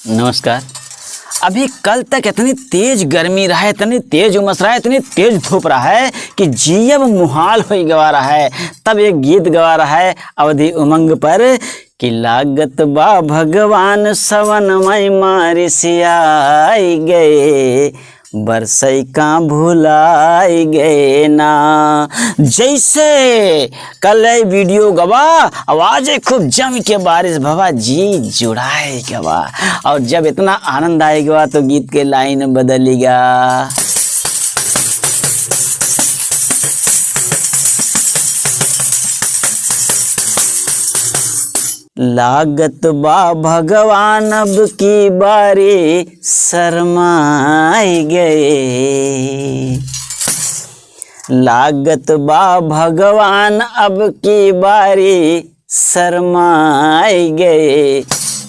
नमस्कार। अभी कल तक इतनी तेज गर्मी रहा है, इतनी तेज उमस रहा है, इतनी तेज धूप रहा है कि जियब मुहाल हो गवा रहा है। तब एक गीत गवा रहा है अवधि उमंग पर कि लागत बा भगवान सवन मई मारी सियाई गए, बरसई का भुलाई गए ना। जैसे कल वीडियो गवा आवाज खूब जम के बारिश भवा जी जुड़ाए गवा, और जब इतना आनंद आएगा तो गीत के लाइन बदलेगा। लागत बा भगवान अब की बारी शरमाई गए, लागत बा भगवान अब की बारी शरमाई गए,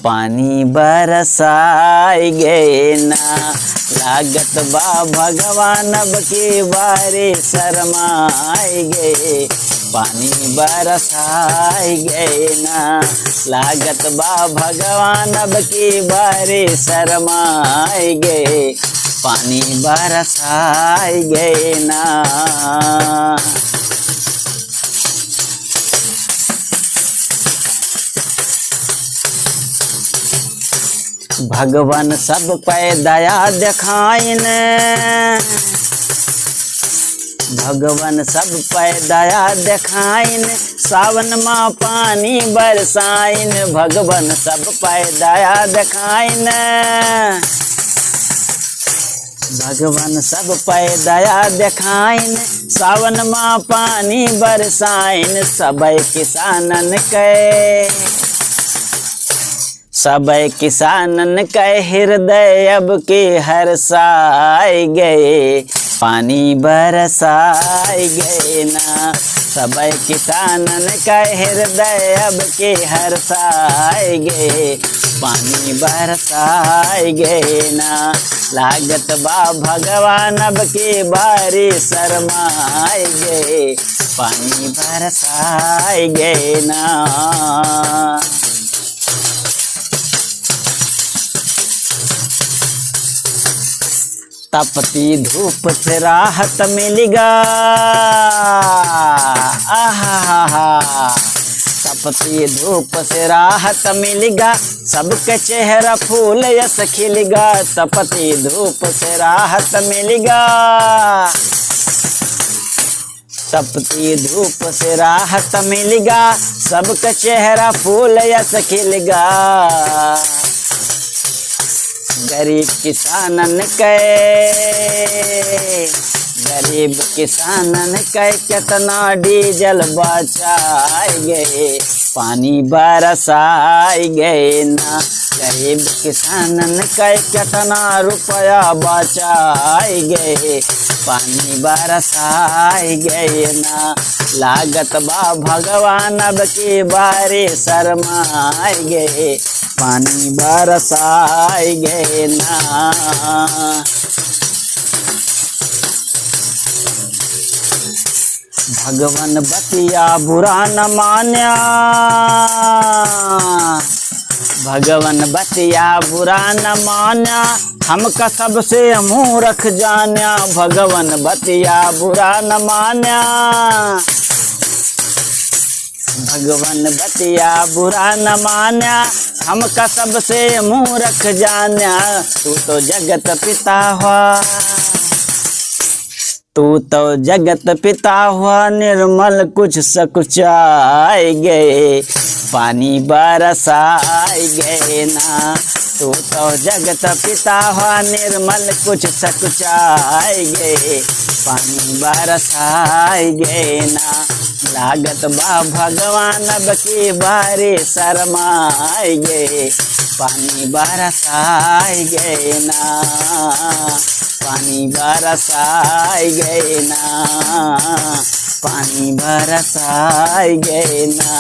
पानी बरसाई गए ना। लागत बा भगवान अब की बारी शरमाई गए, पानी बरसाई गए ना। लागत बा भगवान अब की बारी शरमाई गए, पानी बरसाई गए ना। भगवान सब पे दया दिखाइन, भगवान सब पे दया दिखाइन, सावन माँ पानी बरसाइन। भगवान सब पे दया दिखाइन, भगवान सब पे दया दिखाइन, सावन माँ पानी बरसाइन। सबे किसानन के, सबे किसानन के हृदय अब के हर्षाए गए, पानी बरसाए गए ना। सबे किसानन के हृदय अब के हर्षाए गए, पानी बरसाए गए ना। लागत बा भगवान अब के बारी शरमाए गए, पानी बरसाए गए ना। तपती धूप से राहत मिलेगा, आहा, तपती धूप से राहत मिलेगा, सबके चेहरा फूल यस खिलेगा। तपती धूप से राहत मिलेगा, तपती धूप से राहत मिलेगा, सबका चेहरा फूल यस खिलेगा। गरीब किसानन के, गरीब किसानन के कितना डीजल बचाए गए, पानी बरसाए गए ना। गरीब किसानन के कितना रुपया बचाए गए, पानी बरसाए गए ना। लागत बा भगवान अब की बारी शरमाए गए, पानी बरसाए गए ना। भगवान बतिया बुरा न मान्या, भगवान बतिया बुरा न मान्या, हमका सबसे मूर्ख जान्या। भगवान बतिया बुरा न मान्या, भगवान बतिया बुरा न मान्या, हमका सबसे मूर्ख जान्या। तू तो जगत पिता हुआ, तू तो जगत पिता हुआ, निर्मल कुछ सकुचाए गए, पानी बरसाए गए ना। तू तो जगत पिता हुआ, निर्मल कुछ सकुचाए गए, पानी बरसाए गए ना। लागत बा भगवान अब की बारी शरमाए गए, पानी बरसाए गए ना, पानी बरसाए गए ना, पानी बरसाए गए ना।